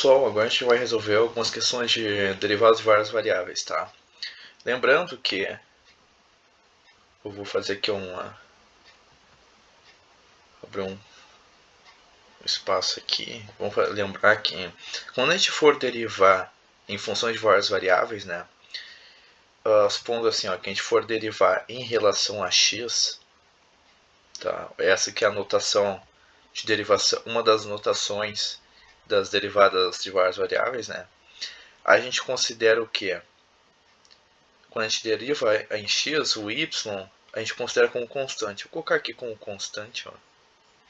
pessoal, agora a gente vai resolver algumas questões de derivadas de várias variáveis, tá? Lembrando que eu vou fazer aqui abrir um espaço aqui. Vamos lembrar que quando a gente for derivar em função de várias variáveis, né? Supondo assim, ó, que a gente for derivar em relação a x, tá? Essa aqui é a notação de derivação, uma das notações das derivadas de várias variáveis, né? A gente considera o que? Quando a gente deriva em x, o y, a gente considera como constante. Vou colocar aqui como constante,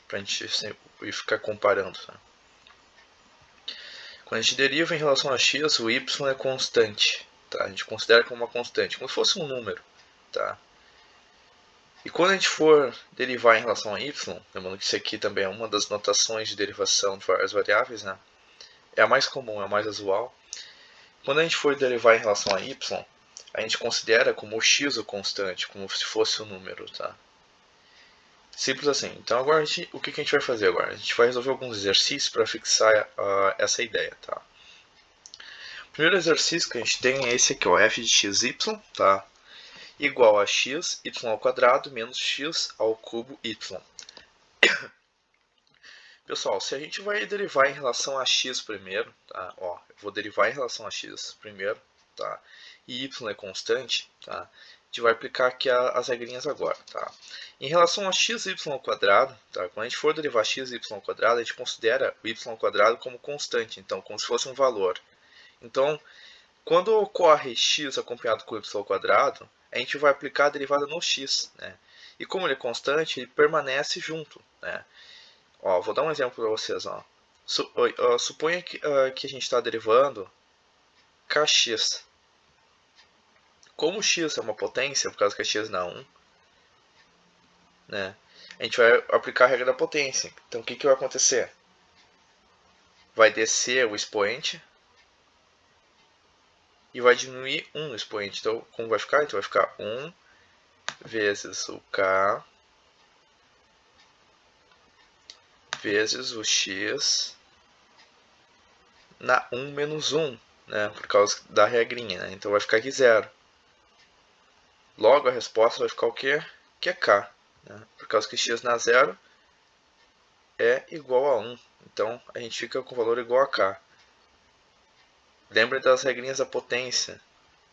para a gente sempre ficar comparando. Tá? Quando a gente deriva em relação a x, o y é constante. Tá? A gente considera como uma constante, como se fosse um número. Tá? E quando a gente for derivar em relação a y, lembrando que isso aqui também é uma das notações de derivação de várias variáveis, né? É a mais comum, é a mais usual. Quando a gente for derivar em relação a y, a gente considera como o x o constante, como se fosse um número, tá? Simples assim. Então agora o que a gente vai fazer agora? A gente vai resolver alguns exercícios para fixar essa ideia, tá? O primeiro exercício que a gente tem é esse aqui, ó, f de xy, tá? Igual a x, y ao quadrado, menos x ao cubo y. Pessoal, se a gente vai derivar em relação a x primeiro, tá? Ó, eu vou derivar em relação a x primeiro, tá? E y é constante, tá? A gente vai aplicar aqui as regrinhas agora, tá? Em relação a x y ao quadrado, tá? Quando a gente for derivar x y ao quadrado, a gente considera o y ao quadrado como constante, então como se fosse um valor. Então, quando ocorre x acompanhado com y ao quadrado, a gente vai aplicar a derivada no x, né? E como ele é constante, ele permanece junto, né? Ó, vou dar um exemplo para vocês. Ó. Suponha que a gente está derivando kx. Como x é uma potência, por causa que x dá 1, né, a gente vai aplicar a regra da potência. Então o que vai acontecer? Vai descer o expoente e vai diminuir 1 no expoente. Então como vai ficar? Então vai ficar 1 vezes o k vezes o x na 1 menos 1, né, por causa da regrinha. Né? Então vai ficar aqui 0. Logo a resposta vai ficar o quê? Que é k. Né? Por causa que x na 0 é igual a 1. Então a gente fica com o valor igual a k. Lembre das regrinhas da potência,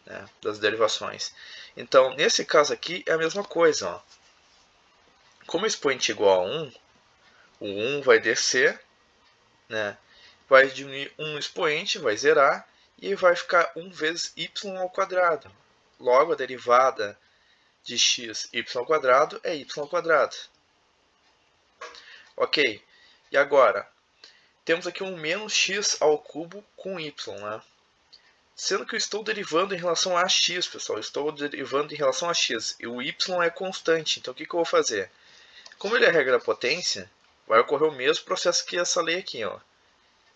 né? Das derivações. Então, nesse caso aqui é a mesma coisa. Ó. Como o expoente é igual a 1, o 1 vai descer, né? Vai diminuir 1 no expoente, vai zerar, e vai ficar 1 vezes y ao quadrado. Logo, a derivada de x y ao quadrado é y ao quadrado. Ok, e agora, temos aqui um menos x ao cubo com y, né? Sendo que eu estou derivando em relação a x, pessoal. Eu estou derivando em relação a x. E o y é constante. Então, o que eu vou fazer? Como ele é a regra da potência, vai ocorrer o mesmo processo que essa lei aqui. Ó.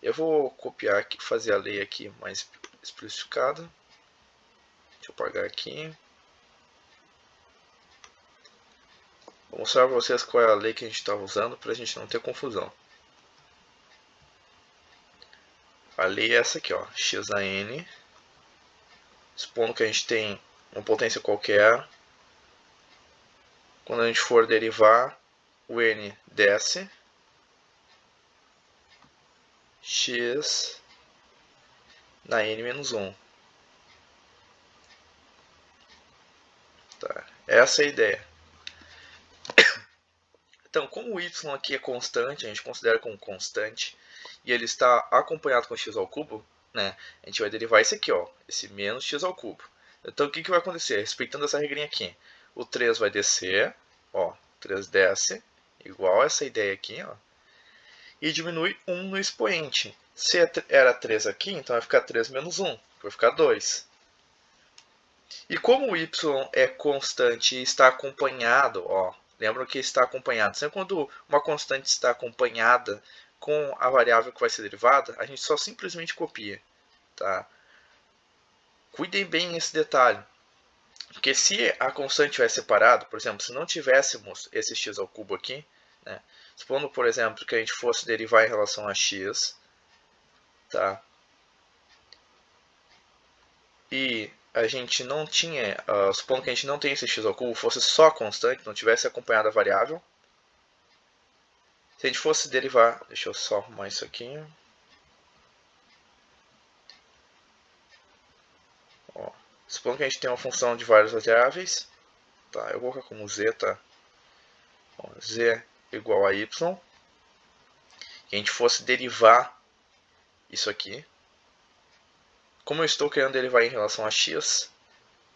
Eu vou copiar aqui, fazer a lei aqui mais especificada. Deixa eu apagar aqui. Vou mostrar para vocês qual é a lei que a gente estava usando para a gente não ter confusão. A lei é essa aqui, ó, x na n. Supondo que a gente tem uma potência qualquer. Quando a gente for derivar, o n desce. X na n menos 1. Tá. Essa é a ideia. Então, como o y aqui é constante, a gente considera como constante, e ele está acompanhado com x ao cubo, né, a gente vai derivar esse aqui, ó, esse menos x ao cubo. Então, o que vai acontecer? Respeitando essa regrinha aqui, o 3 vai descer, ó, 3 desce, igual essa ideia aqui, ó, e diminui 1 no expoente. Se era 3 aqui, então vai ficar 3 menos 1, vai ficar 2. E como o y é constante e está acompanhado, ó, lembra que está acompanhado. Sempre quando uma constante está acompanhada com a variável que vai ser derivada, a gente só simplesmente copia. Tá? Cuidem bem nesse detalhe. Porque se a constante estiver separada, por exemplo, se não tivéssemos esse x ao cubo aqui, né, supondo, por exemplo, que a gente fosse derivar em relação a x, tá? E a gente não tinha, supondo que a gente não tem esse x ao cubo, fosse só constante, não tivesse acompanhado a variável. Se a gente fosse derivar, deixa eu só arrumar isso aqui. Ó, supondo que a gente tem uma função de várias variáveis, tá? Eu vou colocar como z, tá? Ó, z igual a y. E a gente fosse derivar isso aqui. Como eu estou querendo derivar em relação a x,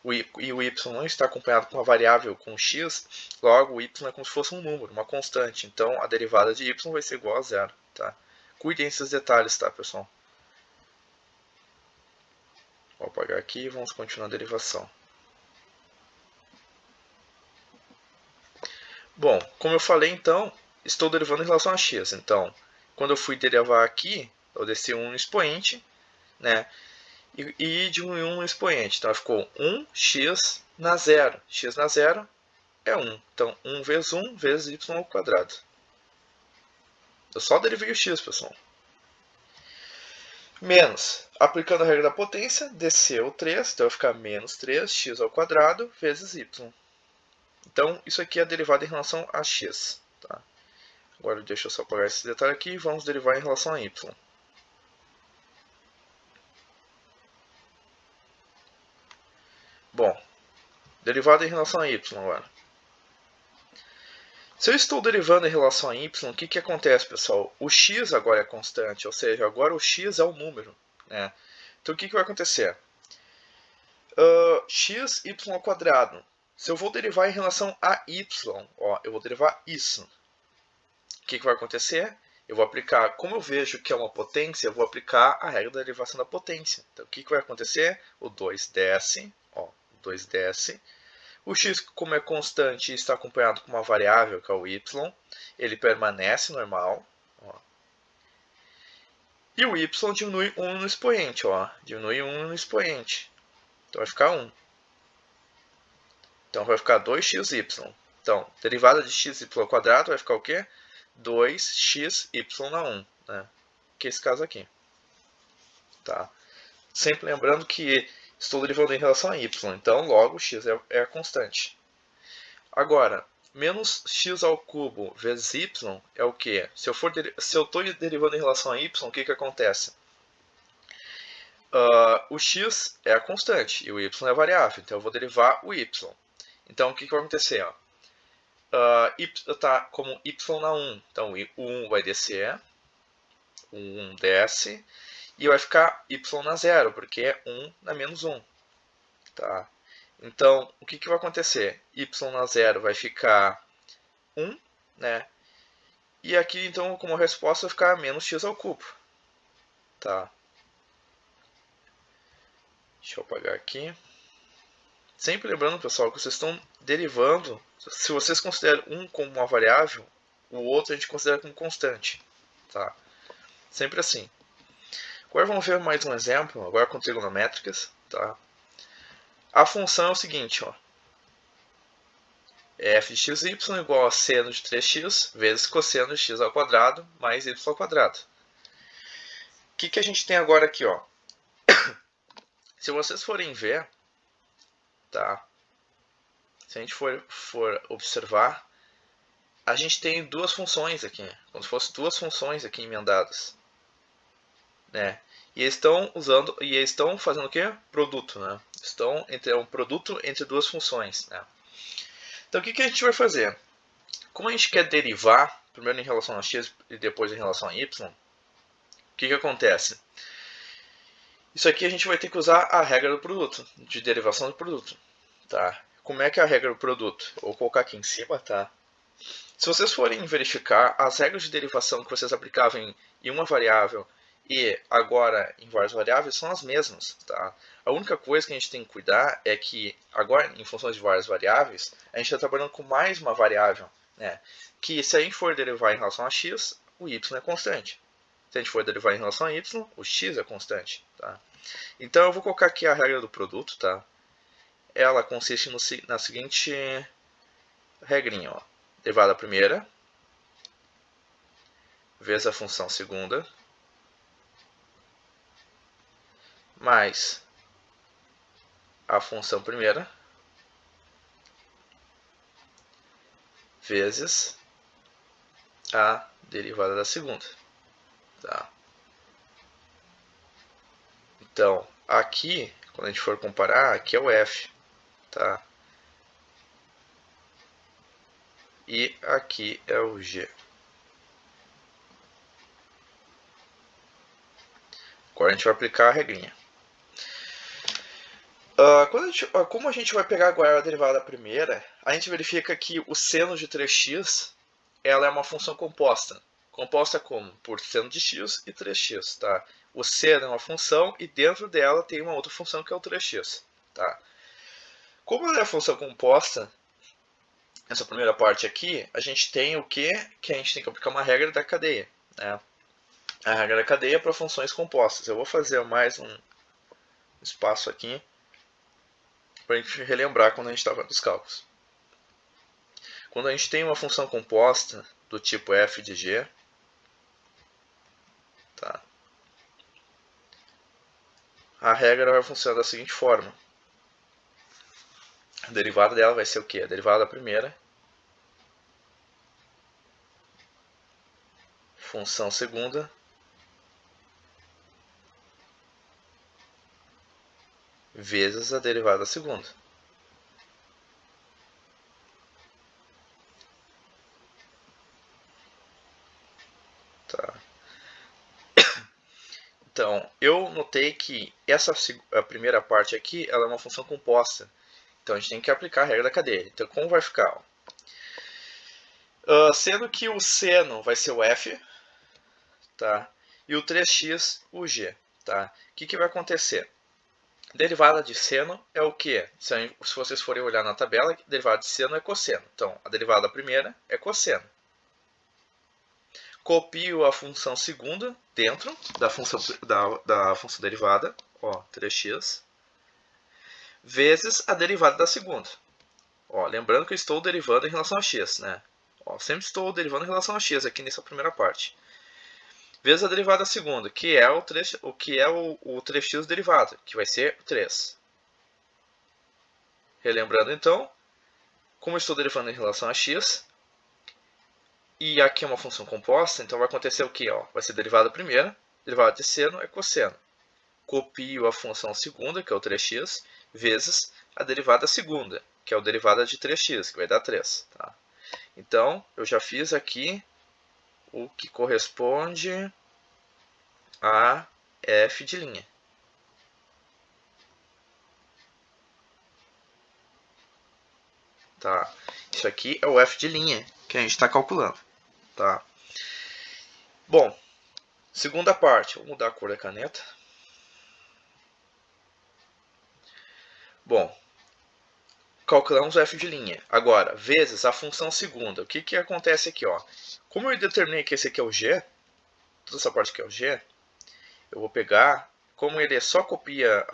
e o y não está acompanhado com uma variável com x, logo o y é como se fosse um número, uma constante. Então a derivada de y vai ser igual a zero. Tá? Cuidem desses detalhes, tá, pessoal? Vou apagar aqui e vamos continuar a derivação. Bom, como eu falei, então, estou derivando em relação a x. Então, quando eu fui derivar aqui, eu desci um expoente, né? E diminuiu um expoente. Então, ficou 1x na zero. X na zero é 1. Então, 1 vezes 1 vezes y ao quadrado. Eu só derivei o x, pessoal. Menos. Aplicando a regra da potência, desceu 3. Então, vai ficar menos 3x ao quadrado vezes y. Então, isso aqui é a derivada em relação a x. Tá? Agora, deixa eu só apagar esse detalhe aqui e vamos derivar em relação a y. Bom, derivada em relação a y agora. Se eu estou derivando em relação a y, o que acontece, pessoal? O x agora é constante, ou seja, agora o x é o número. Né? Então, o que vai acontecer? X, y ao quadrado. Se eu vou derivar em relação a y, ó, eu vou derivar isso. O que vai acontecer? Eu vou aplicar, como eu vejo que é uma potência, eu vou aplicar a regra da derivação da potência. Então, o que vai acontecer? O 2 desce, ó, o 2 desce. O x, como é constante e está acompanhado com uma variável, que é o y, ele permanece normal. Ó. E o y diminui 1 no expoente. Ó. Diminui 1 no expoente. Então vai ficar 1. Então vai ficar 2xy. Então, derivada de xy ao quadrado vai ficar o quê? 2xy na 1. Né? Que é esse caso aqui. Tá? Sempre lembrando que estou derivando em relação a y. Então, logo, x é a constante. Agora, menos x ao cubo vezes y é o quê? Se eu estou derivando em relação a y, o que acontece? O x é a constante e o y é a variável, então eu vou derivar o y. Então, o que vai acontecer? Está como y na 1, então o 1 vai descer, o 1 desce, e vai ficar y na 0, porque é 1 na menos 1. Tá? Então, o que vai acontecer? Y na 0 vai ficar 1, né? E aqui, então, como resposta, vai ficar menos x ao cubo. Tá? Deixa eu apagar aqui. Sempre lembrando, pessoal, que vocês estão derivando. Se vocês consideram um como uma variável, o outro a gente considera como constante. Tá? Sempre assim. Agora vamos ver mais um exemplo, agora com trigonométricas. Tá? A função é o seguinte, ó. F de xy igual a seno de 3x vezes cosseno de x ao quadrado mais y ao quadrado. O que a gente tem agora aqui? Ó? Se vocês forem ver, tá? Se a gente for observar, a gente tem duas funções aqui, como se fossem duas funções aqui emendadas. Né? E eles estão fazendo o quê? Produto. Né? É um produto entre duas funções. Né? Então o que a gente vai fazer? Como a gente quer derivar, primeiro em relação a x e depois em relação a y, o que acontece? Isso aqui a gente vai ter que usar a regra do produto, de derivação do produto. Tá? Como é que é a regra do produto? Vou colocar aqui em cima, tá? Se vocês forem verificar, as regras de derivação que vocês aplicavam em uma variável e agora em várias variáveis são as mesmas. Tá? A única coisa que a gente tem que cuidar é que agora em funções de várias variáveis, a gente está trabalhando com mais uma variável. Né? Que se a gente for derivar em relação a x, o y é constante. Se a gente for derivar em relação a y, o x é constante. Tá? Então eu vou colocar aqui a regra do produto. Tá? Ela consiste na seguinte regrinha. Ó. Derivada primeira vezes a função segunda mais a função primeira vezes a derivada da segunda. Tá? Então, aqui, quando a gente for comparar, aqui é o f. Tá? E aqui é o g. Agora a gente vai aplicar a regrinha. Como a gente vai pegar agora a derivada da primeira, a gente verifica que o seno de 3x ela é uma função composta. Composta como? Por seno de x e 3x. Tá? O seno é uma função e dentro dela tem uma outra função que é o 3x. Tá? Como ela é função composta, essa primeira parte aqui, a gente tem o quê? Que a gente tem que aplicar uma regra da cadeia. Né? A regra da cadeia é para funções compostas. Eu vou fazer mais um espaço aqui para a gente relembrar quando a gente está fazendo os cálculos. Quando a gente tem uma função composta do tipo f de g, tá? A regra vai funcionar da seguinte forma. A derivada dela vai ser o quê? A derivada da primeira, função segunda, vezes a derivada da segunda. Tá. Então, eu notei que a primeira parte aqui ela é uma função composta. Então, a gente tem que aplicar a regra da cadeia. Então, como vai ficar? Sendo que o seno vai ser o f, tá? E o 3x o g. Tá? O que vai acontecer? Derivada de seno é o quê? Se vocês forem olhar na tabela, derivada de seno é cosseno. Então, a derivada primeira é cosseno. Copio a função segunda dentro da função derivada, ó, 3x, vezes a derivada da segunda. Ó, lembrando que eu estou derivando em relação a x, né? Ó, sempre estou derivando em relação a x aqui nessa primeira parte. Vezes a derivada da segunda, que é o 3x derivado, que vai ser o 3. Relembrando então, como eu estou derivando em relação a x, e aqui é uma função composta, então vai acontecer o que? Vai ser derivada primeira, derivada de seno é cosseno. Copio a função segunda, que é o 3x, vezes a derivada segunda, que é a derivada de 3x, que vai dar 3. Tá? Então, eu já fiz aqui o que corresponde a f de linha. Tá? Isso aqui é o f de linha que a gente está calculando. Tá? Bom, segunda parte. Vou mudar a cor da caneta. Bom, calculamos o f de linha. Agora, vezes a função segunda. O que acontece aqui? Como eu determinei que esse aqui é o g, toda essa parte aqui é o g, eu vou pegar, como ele só copia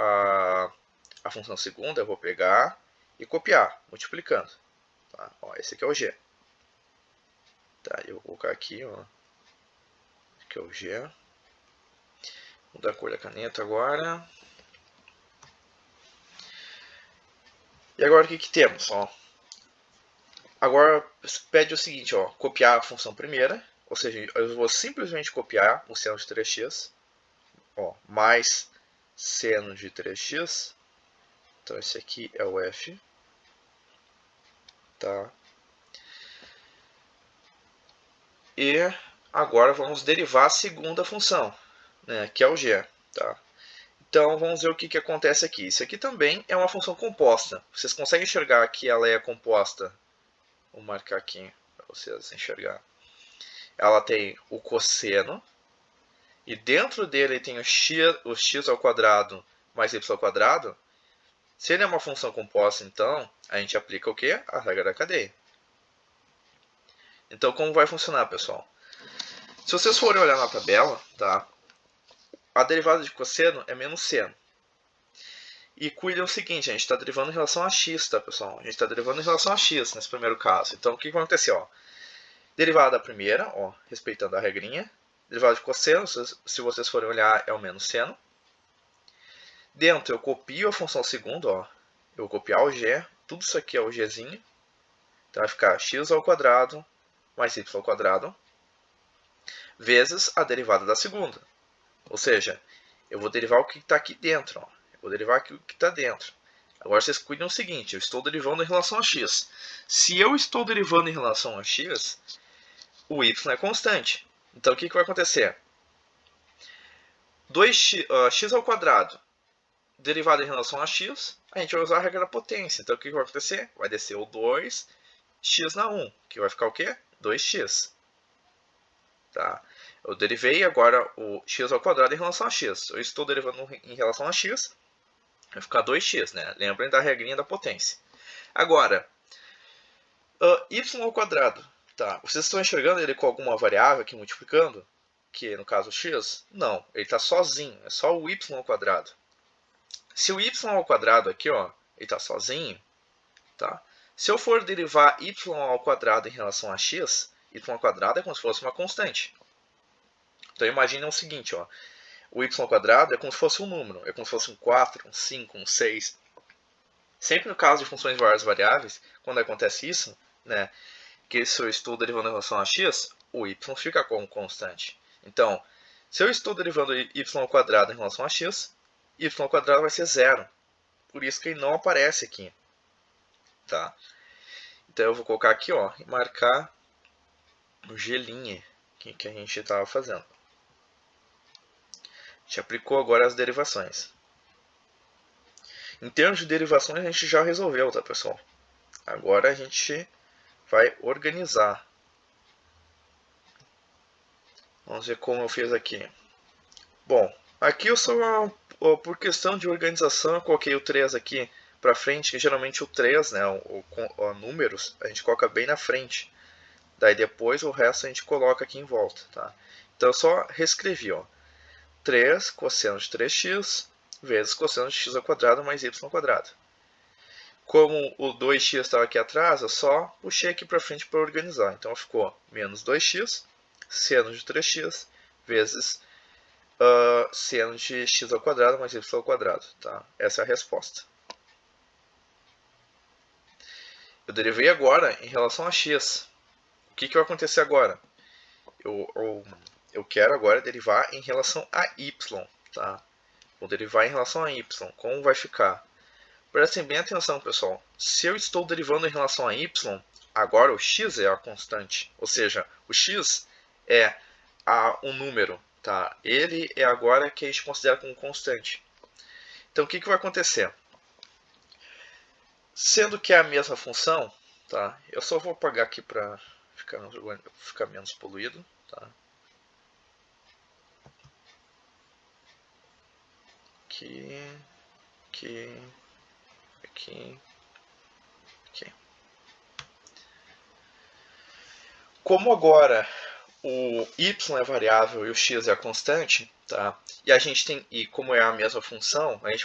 a função segunda, eu vou pegar e copiar, multiplicando. Tá? Esse aqui é o g. Tá, eu vou colocar aqui, aqui é o g. Vou mudar a cor da caneta agora. E agora o que temos? Agora pede o seguinte, copiar a função primeira, ou seja, eu vou simplesmente copiar o seno de 3x, mais seno de 3x, então esse aqui é o f, tá? E agora vamos derivar a segunda função, né, que é o g, tá? Então vamos ver o que acontece aqui. Isso aqui também é uma função composta. Vocês conseguem enxergar que ela é composta? Vou marcar aqui para vocês enxergar. Ela tem o cosseno, e dentro dele tem o x ao quadrado mais y ao quadrado. Se ele é uma função composta, então, a gente aplica o quê? A regra da cadeia. Então, como vai funcionar, pessoal? Se vocês forem olhar na tabela, tá? A derivada de cosseno é menos seno. E cuida o seguinte, a gente está derivando em relação a x, tá, pessoal? A gente está derivando em relação a x nesse primeiro caso. Então, o que vai acontecer? Derivada da primeira, respeitando a regrinha. Derivada de cosseno, se vocês forem olhar, é o menos seno. Dentro eu copio a função segundo, ó. Eu vou copiar o g, tudo isso aqui é o gzinho. Então vai ficar x ao quadrado mais y ao quadrado vezes a derivada da segunda. Ou seja, eu vou derivar o que está aqui dentro. Ó. Eu vou derivar aqui o que está dentro. Agora vocês cuidem do seguinte, eu estou derivando em relação a x. Se eu estou derivando em relação a x, o y é constante. Então o que vai acontecer? 2x ao quadrado derivado em relação a x, a gente vai usar a regra da potência. Então o que vai acontecer? Vai descer o 2x na 1, que vai ficar o quê? 2x. Tá? Eu derivei agora o x ao quadrado em relação a x. Eu estou derivando em relação a x, vai ficar 2x, né? Lembrem da regrinha da potência. Agora, y ao quadrado. Tá? Vocês estão enxergando ele com alguma variável aqui multiplicando? Que no caso x? Não, ele está sozinho, é só o y ao quadrado. Se o y ao quadrado aqui, ó, ele está sozinho, tá? Se eu for derivar y ao quadrado em relação a x, y ao quadrado é como se fosse uma constante. Então imaginem o seguinte, ó, o y ao quadrado é como se fosse um número, é como se fosse um 4, um 5, um 6. Sempre no caso de funções de várias variáveis, quando acontece isso, né, que se eu estou derivando em relação a x, o y fica como constante. Então, se eu estou derivando y ao quadrado em relação a x, y ao quadrado vai ser zero. Por isso que ele não aparece aqui. Tá? Então eu vou colocar aqui, ó, e marcar o g' que a gente estava fazendo. A gente aplicou agora as derivações. Em termos de derivações a gente já resolveu, tá, pessoal? Agora a gente vai organizar. Vamos ver como eu fiz aqui. Bom, aqui eu só, por questão de organização, eu coloquei o 3 aqui para frente, que geralmente o 3, né, o números, a gente coloca bem na frente. Daí depois o resto a gente coloca aqui em volta. Tá? Então eu só reescrevi, ó, 3 cosseno de 3x vezes cosseno de x ao quadrado mais y ao quadrado. Como o 2x estava aqui atrás, eu só puxei aqui para frente para organizar. Então ficou menos 2x, seno de 3x, vezes seno de x ao quadrado mais y ao quadrado. Tá? Essa é a resposta. Eu derivei agora em relação a x. O que vai acontecer agora? Eu quero agora derivar em relação a y. Tá? Vou derivar em relação a y. Como vai ficar? Prestem bem atenção, pessoal. Se eu estou derivando em relação a y, agora o x é a constante. Ou seja, o x é um número. Tá? Ele é agora que a gente considera como constante. Então, o que vai acontecer? Sendo que é a mesma função, tá? Eu só vou apagar aqui para ficar menos poluído. Tá? Aqui. Como agora o y é variável e o x é a constante, tá? E a gente tem, e como é a mesma função, a gente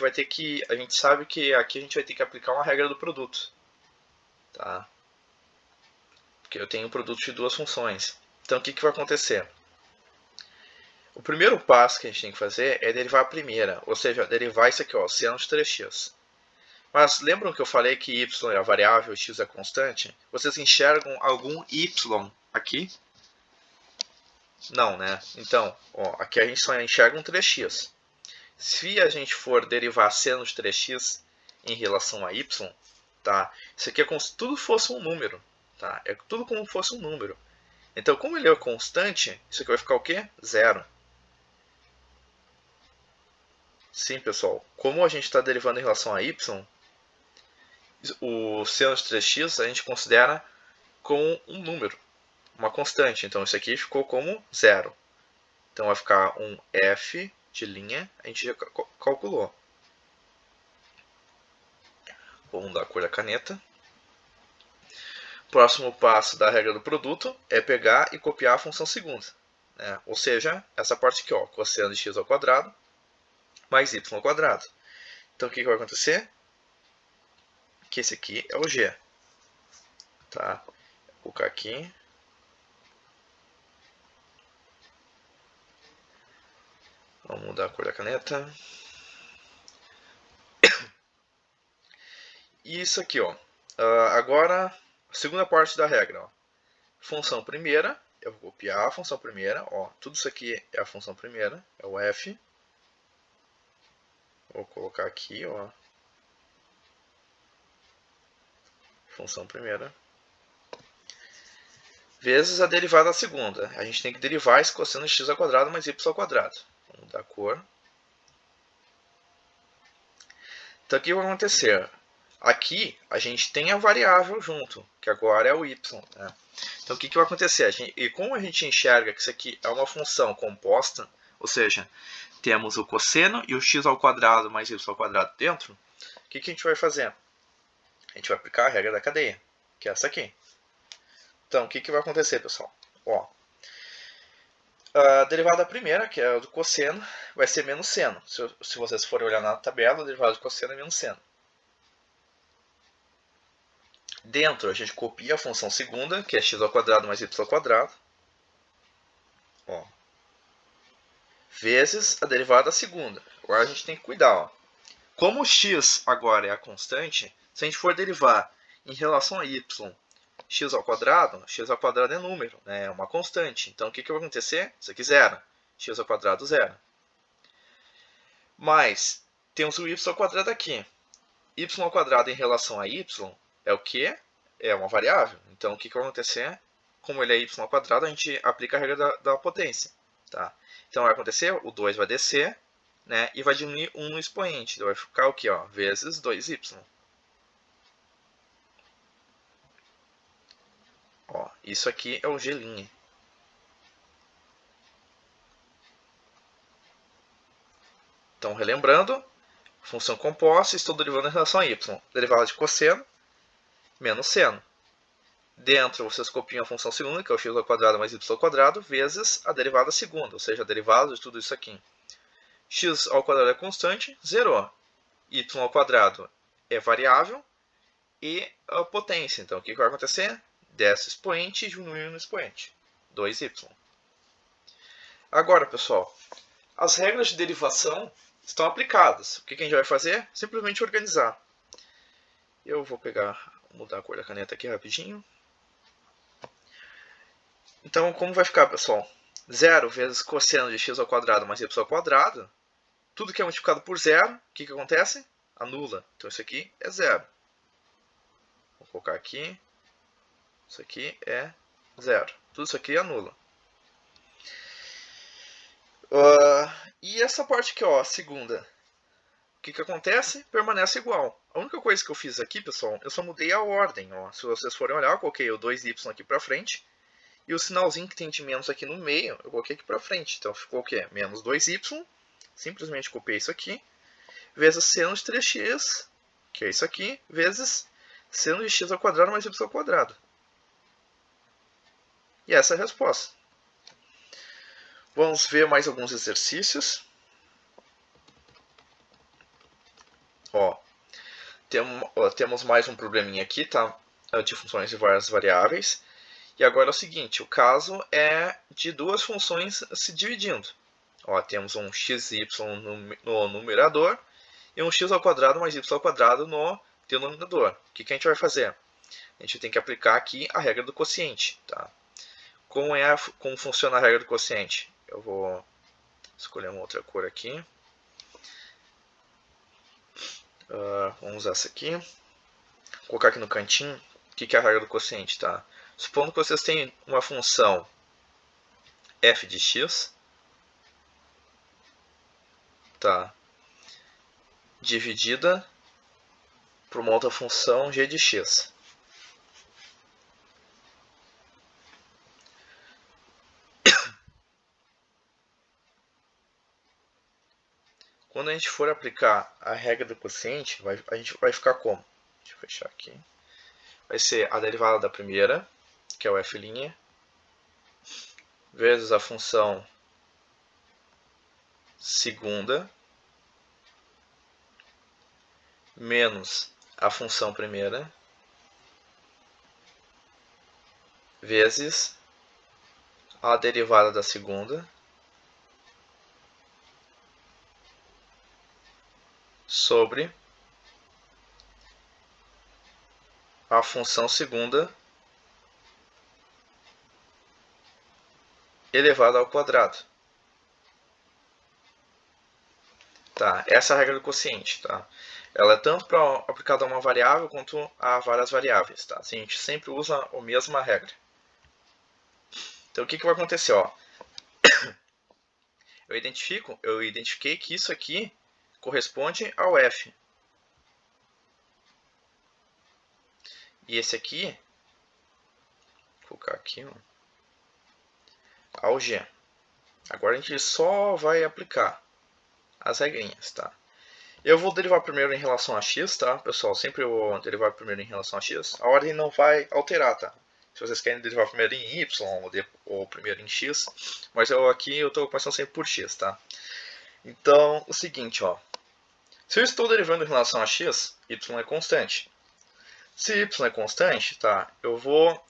sabe que aqui a gente vai ter que aplicar uma regra do produto, tá? Porque eu tenho um produto de duas funções. Então o que vai acontecer? O primeiro passo que a gente tem que fazer é derivar a primeira, ou seja, derivar isso aqui, ó, seno de 3x. Mas lembram que eu falei que y é a variável e x é a constante? Vocês enxergam algum y aqui? Não, né? Então, ó, aqui a gente só enxerga um 3x. Se a gente for derivar seno de 3x em relação a y, tá? Isso aqui é como se tudo fosse um número. Tá? É tudo como se fosse um número. Então, como ele é constante, isso aqui vai ficar o quê? Zero. Sim, pessoal. Como a gente está derivando em relação a y, o seno de 3x a gente considera como um número, uma constante. Então isso aqui ficou como zero. Então vai ficar um f de linha, a gente já calculou. Vou mudar a cor da caneta. Próximo passo da regra do produto é pegar e copiar a função segunda. Né? Ou seja, essa parte aqui, ó, cosseno de x ao quadrado mais y ao quadrado. Então o que vai acontecer? Que esse aqui é o g. Tá? Vou colocar aqui. Vamos mudar a cor da caneta. E isso aqui, ó. Agora, a segunda parte da regra, ó. Função primeira, eu vou copiar a função primeira, ó. Tudo isso aqui é a função primeira, é o f. Vou colocar aqui, ó. Função primeira. Vezes a derivada da segunda. A gente tem que derivar esse cosseno de x ao quadrado mais y ao quadrado. Vamos mudar a cor. Então, o que vai acontecer? Aqui, a gente tem a variável junto, que agora é o y. Né? Então, o que vai acontecer? E como a gente enxerga que isso aqui é uma função composta, ou seja, temos o cosseno e o x ao quadrado mais y ao quadrado dentro, o que a gente vai fazer? A gente vai aplicar a regra da cadeia, que é essa aqui. Então, o que vai acontecer, pessoal? Ó, a derivada primeira, que é a do cosseno, vai ser menos seno. Se vocês forem olhar na tabela, a derivada do cosseno é menos seno. Dentro, a gente copia a função segunda, que é x ao quadrado mais y ao quadrado. Ó, vezes a derivada da segunda. Agora a gente tem que cuidar. Ó. Como o x agora é a constante, se a gente for derivar em relação a y x ao quadrado é número, né? É uma constante. Então, o que vai acontecer? Isso aqui zero. X ao quadrado zero. Mas, temos o y ao quadrado aqui. Y ao quadrado em relação a y é o quê? É uma variável. Então, o que vai acontecer? Como ele é y ao quadrado, a gente aplica a regra da potência. Tá? Então, vai acontecer, o 2 vai descer, né? E vai diminuir 1 no expoente. Então, vai ficar o quê? Ó? Vezes 2y. Ó, isso aqui é o G'. Então, relembrando, função composta, estou derivando em relação a y. Derivada de cosseno, menos seno. Dentro, vocês copiam a função segunda, que é o x ao quadrado mais y ao quadrado, vezes a derivada segunda, ou seja, a derivada de tudo isso aqui. X ao quadrado é constante, zerou. Y ao quadrado é variável e a potência. Então, o que vai acontecer? Desce o expoente e diminui no expoente. 2y. Agora, pessoal, as regras de derivação estão aplicadas. O que a gente vai fazer? Simplesmente organizar. Eu vou mudar a cor da caneta aqui rapidinho. Então, como vai ficar, pessoal? 0 vezes cosseno de x ao quadrado mais y ao quadrado. Tudo que é multiplicado por zero, o que acontece? Anula. Então, isso aqui é zero. Vou colocar aqui. Isso aqui é zero. Tudo isso aqui anula. E essa parte aqui, ó, a segunda. O que acontece? Permanece igual. A única coisa que eu fiz aqui, pessoal, eu só mudei a ordem. Ó. Se vocês forem olhar, eu coloquei o 2y aqui para frente. E o sinalzinho que tem de menos aqui no meio, eu coloquei aqui para frente. Então ficou o quê? Menos 2y. Simplesmente copiei isso aqui. Vezes seno de 3x, que é isso aqui. Vezes seno de x ao quadrado mais y ao quadrado. E essa é a resposta. Vamos ver mais alguns exercícios. Ó, temos mais um probleminha aqui, tá? De funções de várias variáveis. E agora é o seguinte, o caso é de duas funções se dividindo. Ó, temos um xy no numerador e um x ao quadrado mais y ao quadrado no denominador. O que a gente vai fazer? A gente tem que aplicar aqui a regra do quociente. Tá? Como funciona a regra do quociente? Eu vou escolher uma outra cor aqui. Vamos usar essa aqui. Vou colocar aqui no cantinho. O que é a regra do quociente? Tá? Supondo que vocês têm uma função f de x, tá, dividida por uma outra função g de x. Quando a gente for aplicar a regra do quociente, a gente vai ficar como? Deixa eu fechar aqui. Vai ser a derivada da primeira, que é o f', vezes a função segunda, menos a função primeira, vezes a derivada da segunda, sobre a função segunda elevada ao quadrado. Tá? Essa é a regra do quociente. Tá? Ela é tanto para aplicada a uma variável quanto a várias variáveis. Tá? Assim, a gente sempre usa a mesma regra. Então o que vai acontecer? Ó? Eu identifiquei que isso aqui corresponde ao F. E esse aqui, vou colocar aqui, ó, ao G. Agora a gente só vai aplicar as regrinhas, tá? Eu vou derivar primeiro em relação a x, tá? Pessoal, sempre eu vou derivar primeiro em relação a x. A ordem não vai alterar, tá? Se vocês querem derivar primeiro em y ou primeiro em x, mas aqui eu estou começando sempre por x, tá? Então, o seguinte, ó. Se eu estou derivando em relação a x, y é constante. Se y é constante, tá? Eu vou,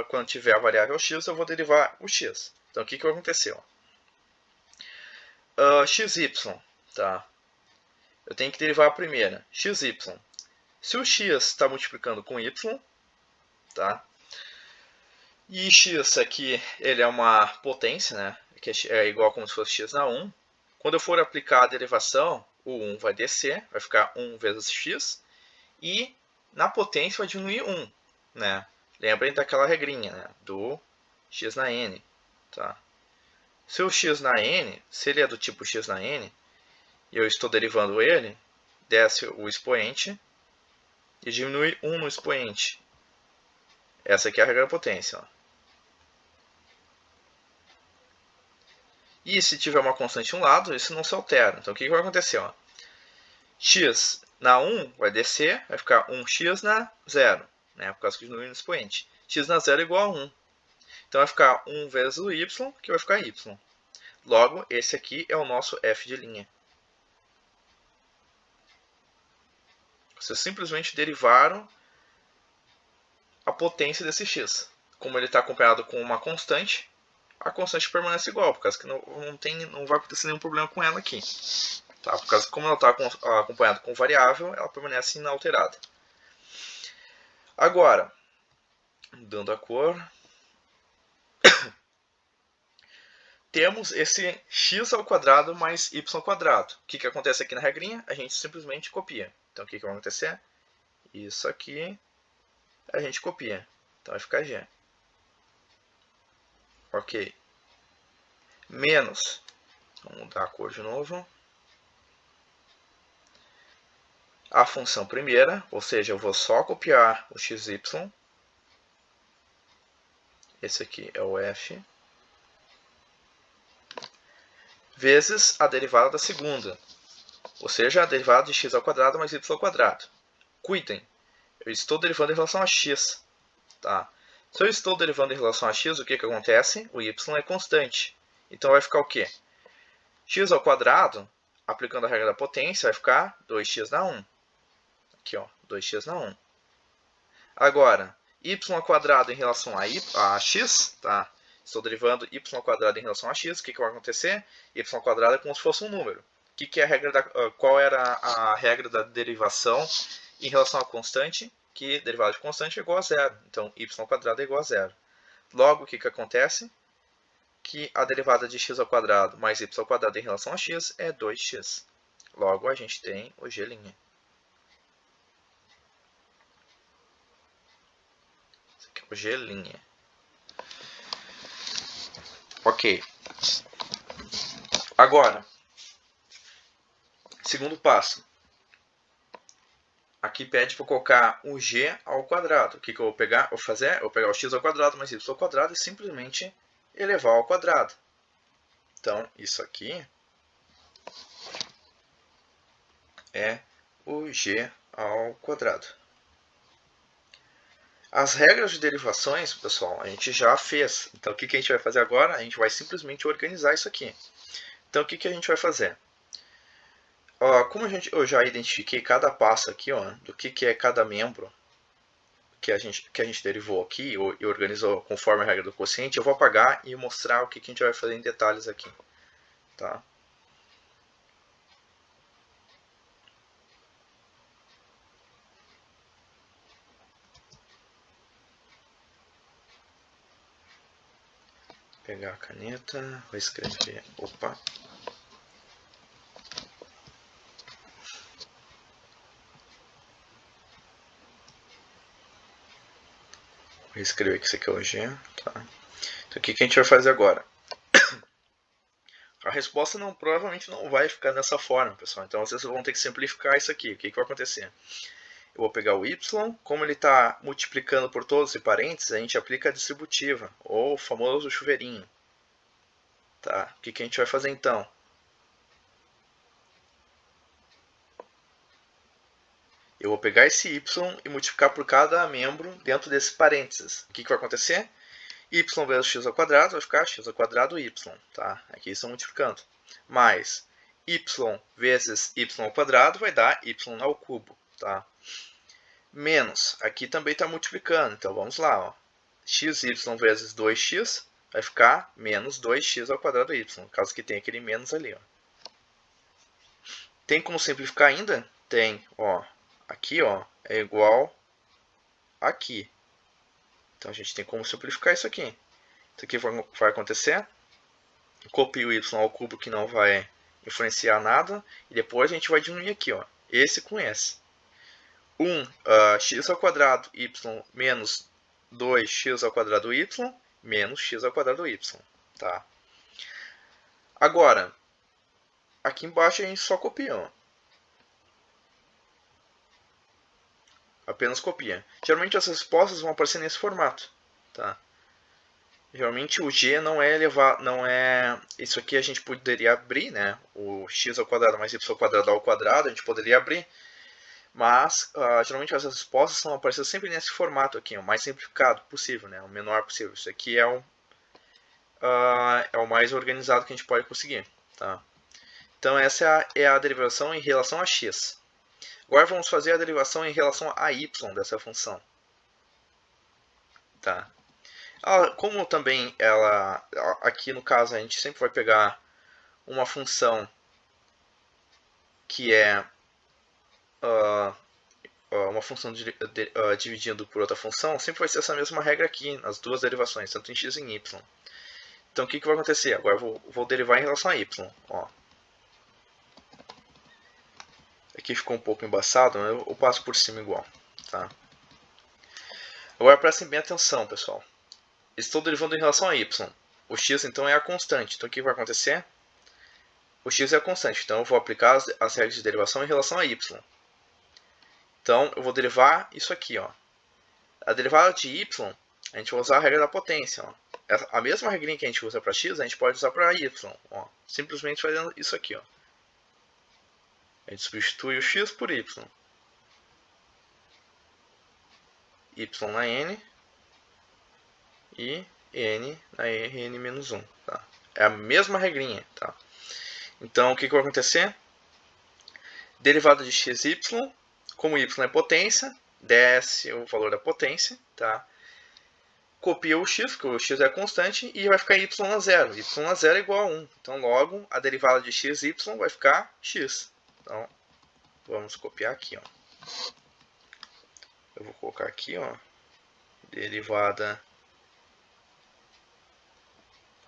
quando tiver a variável x, eu vou derivar o x. Então, o que vai acontecer? Xy, tá? Eu tenho que derivar a primeira, xy. Se o x está multiplicando com y, tá? E x aqui, ele é uma potência, né? Que é igual como se fosse x na 1. Quando eu for aplicar a derivação, o 1 vai descer, vai ficar 1 vezes x. E na potência vai diminuir 1, né? Lembrem daquela regrinha, né? Do x na n, tá? Se o x na n, se ele é do tipo x na n, e eu estou derivando ele, desce o expoente e diminui 1 no expoente. Essa aqui é a regra da potência. Ó. E se tiver uma constante em um lado, isso não se altera. Então o que vai acontecer? Ó? X na 1 vai descer, vai ficar 1x na 0, né? Por causa que diminui no expoente. X na 0 é igual a 1. Então vai ficar 1 vezes o y, que vai ficar y. Logo, esse aqui é o nosso f de linha. Vocês simplesmente derivaram a potência desse x. Como ele está acompanhado com uma constante, a constante permanece igual, por causa que não vai acontecer nenhum problema com ela aqui. Tá? Por causa que como ela está acompanhada com variável, ela permanece inalterada. Agora, mudando a cor, temos esse x ao quadrado mais y ao quadrado. O que acontece aqui na regrinha? A gente simplesmente copia. Então, o que vai acontecer? Isso aqui, a gente copia. Então, vai ficar g. Ok. Menos. Vamos mudar a cor de novo. A função primeira, ou seja, eu vou só copiar o xy. Esse aqui é o f. Vezes a derivada da segunda, ou seja, a derivada de x ao quadrado mais y ao quadrado. Cuidem, eu estou derivando em relação a x. Tá? Se eu estou derivando em relação a x, o que acontece? O y é constante. Então vai ficar o quê? X ao quadrado, aplicando a regra da potência, vai ficar 2x na 1. Aqui, ó, 2x na 1. Agora, y ao quadrado em relação a x, tá? Estou derivando y ao quadrado em relação a x, o que vai acontecer? Y ao quadrado é como se fosse um número. É a regra qual era a regra da derivação em relação à constante? Que derivada de constante é igual a zero. Então, y ao quadrado é igual a zero. Logo, o que acontece? Que a derivada de x ao quadrado mais y ao quadrado em relação a x é 2x. Logo, a gente tem o g'. Esse aqui é o g'. Ok. Agora, segundo passo. Aqui pede para colocar o g ao quadrado. O que eu vou pegar? Eu vou pegar o x ao quadrado mais y ao quadrado e simplesmente elevar ao quadrado. Então, isso aqui é o g ao quadrado. As regras de derivações, pessoal, a gente já fez. Então, o que a gente vai fazer agora? A gente vai simplesmente organizar isso aqui. Então, o que a gente vai fazer? Como eu já identifiquei cada passo aqui, do que é cada membro que a gente derivou aqui e organizou conforme a regra do quociente, eu vou apagar e mostrar o que a gente vai fazer em detalhes aqui. Tá? pegar a caneta, vou escrever, opa. Vou escrever que isso aqui é o G, tá? Então o que a gente vai fazer agora? A resposta provavelmente não vai ficar dessa forma, pessoal. Então vocês vão ter que simplificar isso aqui. O que vai acontecer? Eu vou pegar o y, como ele está multiplicando por todos os parênteses, a gente aplica a distributiva, ou o famoso chuveirinho. Tá? O que a gente vai fazer então? Eu vou pegar esse y e multiplicar por cada membro dentro desses parênteses. O que vai acontecer? Y vezes x ao quadrado vai ficar x ao quadrado y. Tá? Aqui estão multiplicando. Mais y vezes y ao quadrado vai dar y ao cubo. Tá? Menos, aqui também está multiplicando. Então vamos lá. Ó. Xy vezes 2x vai ficar menos 2x ao quadrado y. No caso que tem aquele menos ali. Ó. Tem como simplificar ainda? Tem. Ó. Aqui ó, é igual aqui. Então a gente tem como simplificar isso aqui. Isso aqui vai acontecer. Copio o y ao cubo que não vai influenciar nada. E depois a gente vai diminuir aqui. Ó, esse com esse. x ao quadrado y menos 2x ao quadrado y menos x ao quadrado y. Tá? Agora, aqui embaixo a gente só copia. Ó. Apenas copia. Geralmente as respostas vão aparecer nesse formato. Tá? Geralmente o g não é elevado, não é. Isso aqui a gente poderia abrir, né? O x ao quadrado mais y ao quadrado, a gente poderia abrir. Mas geralmente as respostas vão aparecer sempre nesse formato aqui, o mais simplificado possível, né? O menor possível. Isso aqui é o mais organizado que a gente pode conseguir. Tá? Então essa é a derivação em relação a x. Agora vamos fazer a derivação em relação a y dessa função. Tá? Como também ela, aqui no caso a gente sempre vai pegar uma função que é uma função dividindo por outra função, sempre vai ser essa mesma regra aqui nas duas derivações, tanto em x e em y. Então o que vai acontecer? Agora eu vou derivar em relação a y. Ó. Aqui ficou um pouco embaçado, mas eu passo por cima igual. Tá? Agora prestem bem atenção, pessoal. Estou derivando em relação a y. O x então é a constante. Então o que vai acontecer? O x é a constante. Então eu vou aplicar as regras de derivação em relação a y. Então eu vou derivar isso aqui. Ó. A derivada de y, a gente vai usar a regra da potência. Ó. A mesma regrinha que a gente usa para x, a gente pode usar para y. Ó. Simplesmente fazendo isso aqui. Ó. A gente substitui o x por y. Y na n e n na Rn-1. Tá? É a mesma regrinha. Tá? Então, o que vai acontecer? Derivada de x, y. Como y é potência, desce o valor da potência. Tá? Copia o x, porque o x é constante, e vai ficar y a zero. Y a zero é igual a 1. Então, logo, a derivada de x, y vai ficar x. Então, vamos copiar aqui. Ó. Eu vou colocar aqui, ó, derivada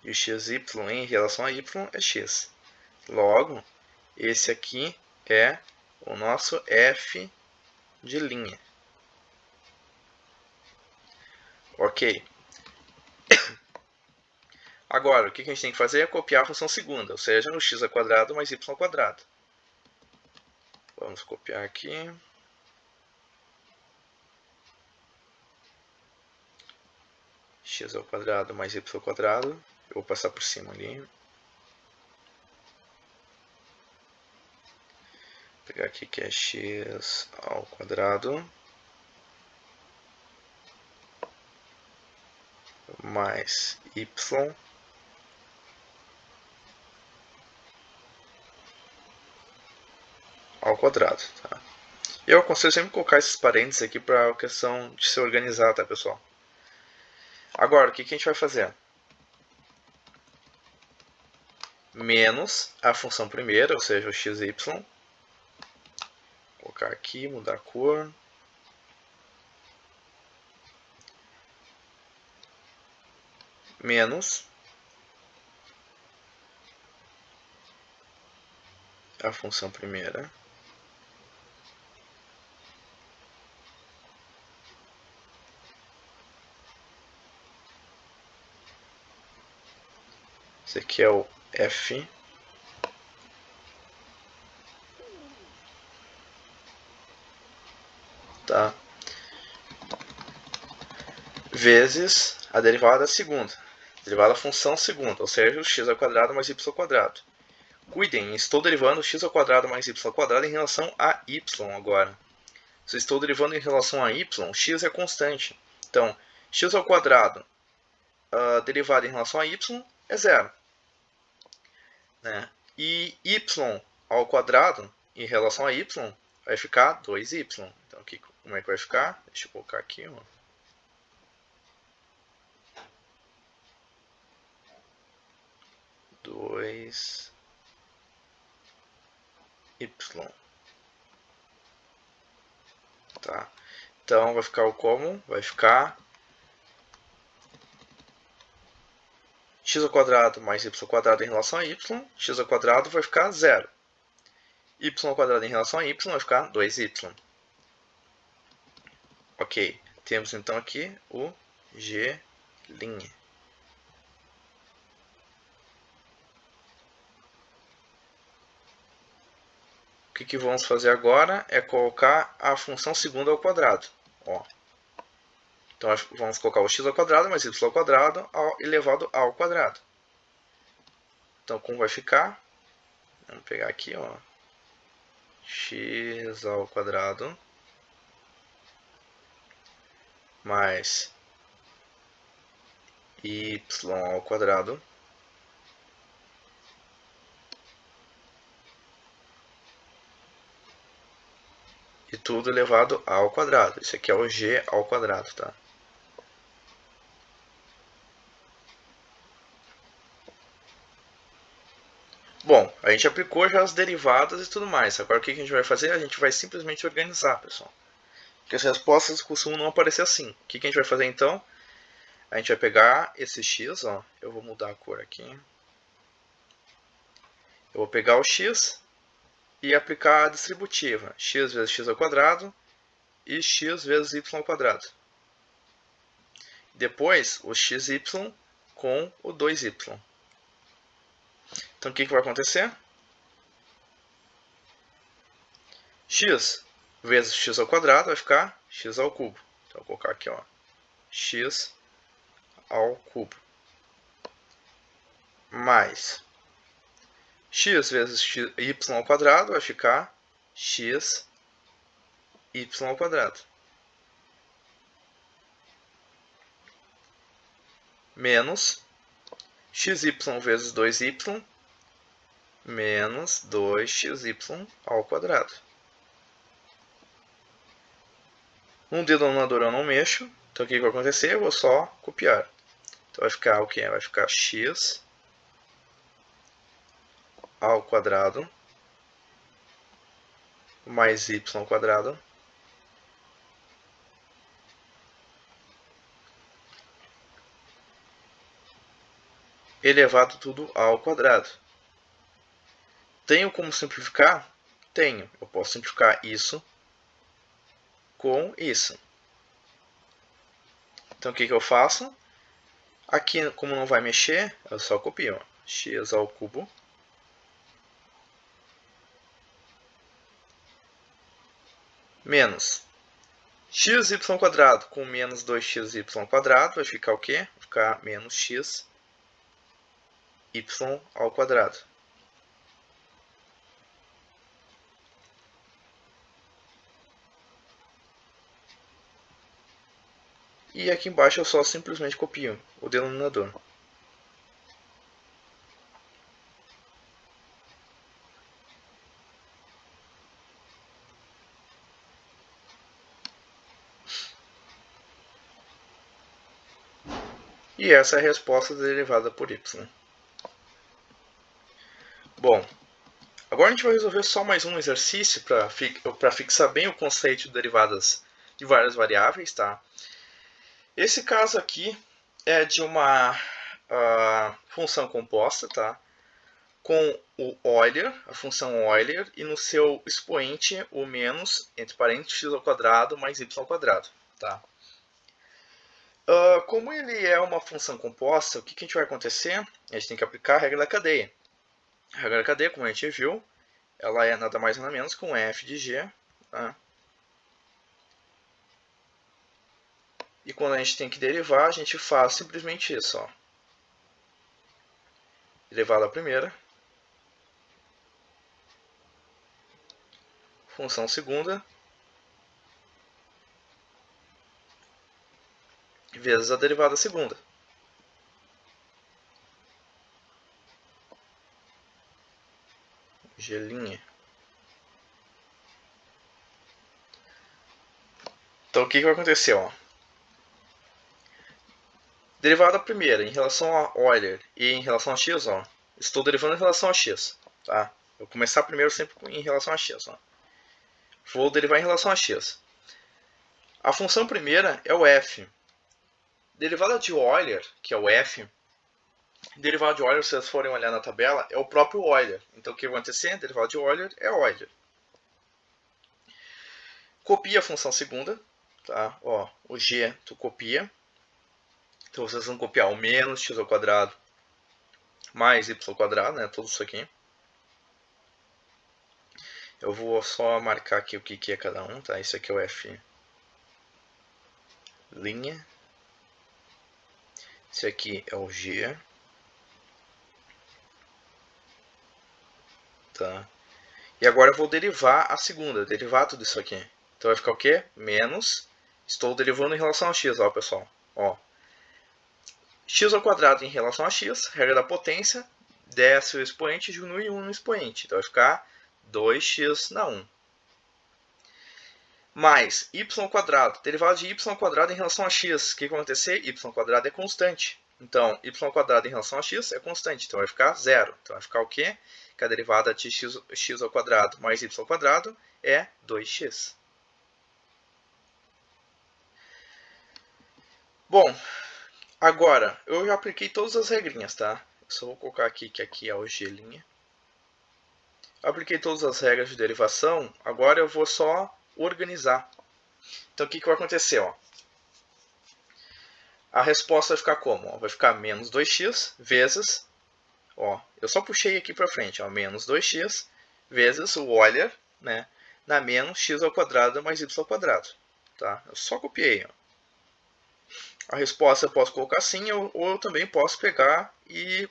de xy em relação a y é x. Logo, esse aqui é o nosso f de linha. Ok. Agora, o que a gente tem que fazer é copiar a função segunda, ou seja, o x ao quadrado mais y ao quadrado. Vamos copiar aqui. X ao quadrado mais y ao quadrado. Eu vou passar por cima ali. Vou pegar aqui que é x ao quadrado mais y ao quadrado. Tá? Eu aconselho sempre colocar esses parênteses aqui para a questão de se organizar, tá, pessoal? Agora, o que a gente vai fazer? Menos a função primeira, ou seja, o xy. Vou colocar aqui, mudar a cor. Menos a função primeira. Esse aqui é o f tá? Vezes a derivada segunda, derivada da função segunda, ou seja, o x ao quadrado mais y ao quadrado. Cuidem, estou derivando x ao quadrado mais y ao quadrado em relação a y agora. Se estou derivando em relação a y, x é constante. Então, x ao quadrado derivado em relação a y é zero. Né? E y ao quadrado em relação a y vai ficar 2y. Então, aqui, como é que vai ficar? Deixa eu colocar aqui. Ó. Y. Tá? Então, vai ficar o como? Vai ficar x ao quadrado mais y ao quadrado em relação a y. X ao quadrado vai ficar zero. Y ao quadrado em relação a y vai ficar 2y. Ok, temos então aqui o g'. O que vamos fazer agora é colocar a função segunda ao quadrado. Ó. Então, vamos colocar o x ao quadrado mais y ao quadrado elevado ao quadrado. Então, como vai ficar? Vamos pegar aqui, ó. X ao quadrado mais y ao quadrado e tudo elevado ao quadrado. Isso aqui é o g ao quadrado, tá? Bom, a gente aplicou já as derivadas e tudo mais. Agora o que a gente vai fazer? A gente vai simplesmente organizar, pessoal. Porque as respostas costumam não aparecer assim. O que a gente vai fazer então? A gente vai pegar esse x, ó. Eu vou mudar a cor aqui. Eu vou pegar o x e aplicar a distributiva. X vezes x ao quadrado e x vezes y ao quadrado. Depois, o xy com o 2y. Então, o que vai acontecer? X vezes x ao quadrado vai ficar x ao cubo. Então, vou colocar aqui, ó, x ao cubo. Mais x vezes y ao quadrado vai ficar x y ao quadrado. Menos xy vezes 2y menos 2xy ao quadrado. No denominador eu não mexo, então o que vai acontecer? Eu vou só copiar. Então vai ficar o que? Vai ficar x ao quadrado mais y ao quadrado elevado tudo ao quadrado. Tenho como simplificar? Tenho. Eu posso simplificar isso com isso. Então, o que eu faço? Aqui, como não vai mexer, eu só copio. X ao cubo menos xy quadrado com menos 2xy quadrado vai ficar o quê? Vai ficar menos x y ao quadrado. E aqui embaixo eu só simplesmente copio o denominador. E essa é a resposta da derivada por y. Bom, agora a gente vai resolver só mais um exercício para fixar bem o conceito de derivadas de várias variáveis, tá? Esse caso aqui é de uma função composta, tá? Com o Euler, a função Euler, e no seu expoente o menos, entre parênteses, x ao quadrado mais y ao quadrado. Tá? Como ele é uma função composta, o que a gente vai acontecer? A gente tem que aplicar a regra da cadeia. A regra da cadeia, como a gente viu, ela é nada mais nada menos que um f de g. Tá? E quando a gente tem que derivar, a gente faz simplesmente isso. Ó. Derivada a primeira. Função segunda. Vezes a derivada segunda. G'. Então o que vai acontecer? Ó? Derivada primeira em relação a Euler e em relação a x, ó, estou derivando em relação a x. Tá? Eu vou começar primeiro sempre em relação a x. Ó. Vou derivar em relação a x. A função primeira é o f. Derivada de Euler, que é o f, derivada de Euler, se vocês forem olhar na tabela, é o próprio Euler. Então o que vai acontecer? Derivada de Euler é Euler. Copia a função segunda. Tá? Ó, o g tu copia. Então vocês vão copiar o menos x ao quadrado mais y ao quadrado, né? Tudo isso aqui. Eu vou só marcar aqui o que é cada um, tá? Isso aqui é o f'. Esse aqui é o g. Tá? E agora eu vou derivar a segunda, derivar tudo isso aqui. Então vai ficar o quê? Menos. Estou derivando em relação a x, ó, pessoal. Ó. X ao quadrado em relação a x, regra da potência, desce o expoente e diminui 1 no expoente. Então vai ficar 2x na 1. Mais y ao quadrado, derivada de y ao quadrado em relação a x. O que vai acontecer? Y ao quadrado é constante. Então, y ao quadrado em relação a x é constante. Então vai ficar 0. Então vai ficar o quê? Que a derivada de x ao quadrado mais y ao quadrado é 2x. Bom, agora, eu já apliquei todas as regrinhas, tá? Eu só vou colocar aqui que aqui é o g'. Apliquei todas as regras de derivação, agora eu vou só organizar. Então o que vai acontecer? Ó? A resposta vai ficar como? Ó? Vai ficar menos 2x vezes, ó, eu só puxei aqui para frente, ó, menos 2x vezes o Euler, né, na menos x ao quadrado mais y ao quadrado. Tá? Eu só copiei. Ó. A resposta eu posso colocar assim, ou eu também posso pegar e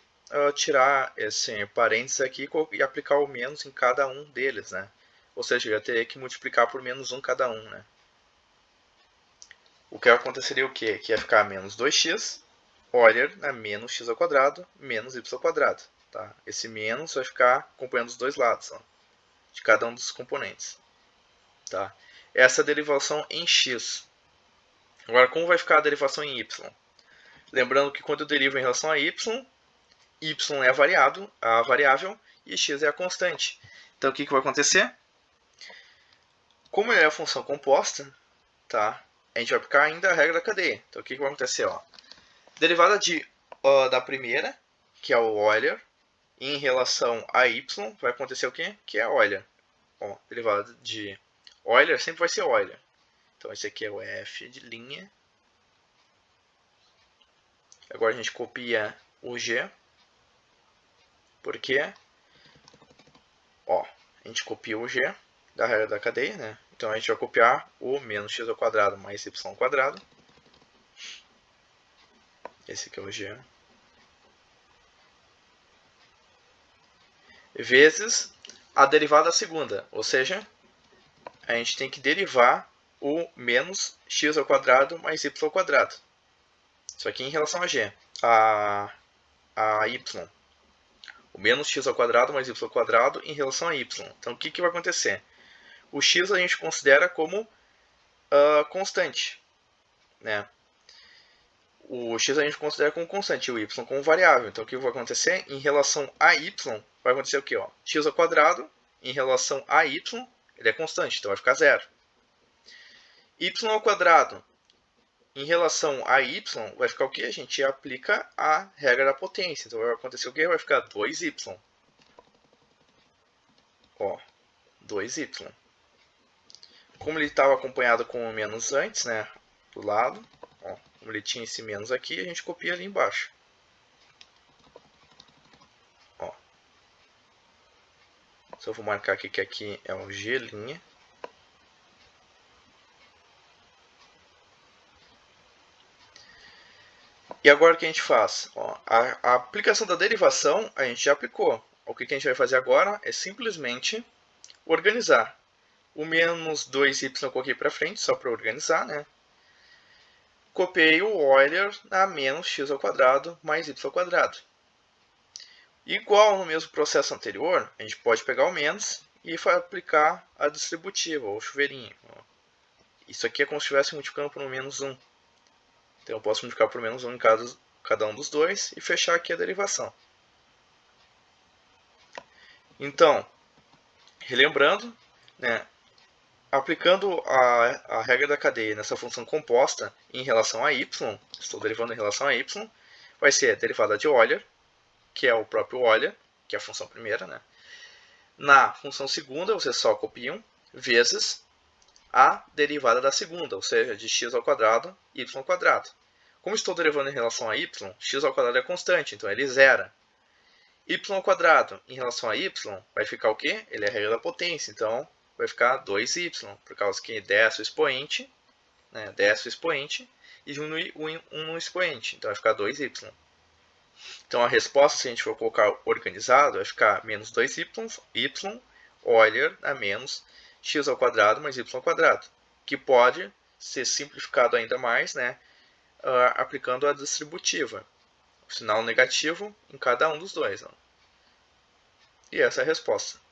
tirar esse parênteses aqui e aplicar o menos em cada um deles, né? Ou seja, eu ia ter que multiplicar por menos 1 cada um, né? O que aconteceria o quê? Que ia ficar menos 2x, Euler na menos x ao quadrado, menos y ao quadrado. Tá? Esse menos vai ficar acompanhando os dois lados, ó, de cada um dos componentes. Tá? Essa é a derivação em x. Agora, como vai ficar a derivação em y? Lembrando que quando eu derivo em relação a y é a variável e x é a constante. Então, o que vai acontecer? Como ele é a função composta, tá? A gente vai aplicar ainda a regra da cadeia. Então, o que vai acontecer? Ó? Derivada da primeira, que é o Euler, em relação a y, vai acontecer o quê? Que é Euler. Ó, derivada de Euler sempre vai ser Euler. Então, esse aqui é o f de linha. Agora a gente copia o g. Porque, ó, a gente copia o g da regra da cadeia, né? Então a gente vai copiar o menos x ao quadrado mais y ao quadrado. Esse aqui é o g. Vezes a derivada segunda, ou seja, a gente tem que derivar o menos x ao quadrado mais y ao quadrado. Isso aqui em relação a g, a y. O menos x ao quadrado mais y ao quadrado em relação a y. Então o que vai acontecer? O x a gente considera como constante. Né? O x a gente considera como constante, o y como variável. Então o que vai acontecer? Em relação a y, vai acontecer o quê? Ó? X ao quadrado em relação a y, ele é constante, então vai ficar 0. Y ao quadrado em relação a y, vai ficar o quê? A gente aplica a regra da potência. Então vai acontecer o quê? Vai ficar 2y. ó, 2y. Como ele estava acompanhado com o menos antes, né, do lado, ó, como ele tinha esse menos aqui, a gente copia ali embaixo. Ó. Só vou marcar aqui que aqui é um G'. E agora o que a gente faz? Ó, a aplicação da derivação a gente já aplicou. O que a gente vai fazer agora é simplesmente organizar. O menos 2y eu coloquei para frente, só para organizar, né? Copiei o Euler na menos x² mais y². Igual no mesmo processo anterior, a gente pode pegar o menos e aplicar a distributiva, ou chuveirinho. Isso aqui é como se estivesse multiplicando por um menos 1. Então eu posso multiplicar por menos 1 em cada um dos dois e fechar aqui a derivação. Então, relembrando, né, aplicando a regra da cadeia nessa função composta em relação a y, estou derivando em relação a y, vai ser a derivada de Euler, que é o próprio Euler, que é a função primeira, né? Na função segunda, vocês só copiam, vezes a derivada da segunda, ou seja, de x² y². Como estou derivando em relação a y, x² é constante, então ele zera. y² em relação a y vai ficar o quê? Ele é a regra da potência, então vai ficar 2y, por causa que desce o expoente, né, desce o expoente e diminui 1 no expoente, então vai ficar 2y. Então a resposta, se a gente for colocar organizado, vai ficar menos 2y, Euler a menos x² mais y², que pode ser simplificado ainda mais, né, aplicando a distributiva, o sinal negativo em cada um dos dois. Né? E essa é a resposta.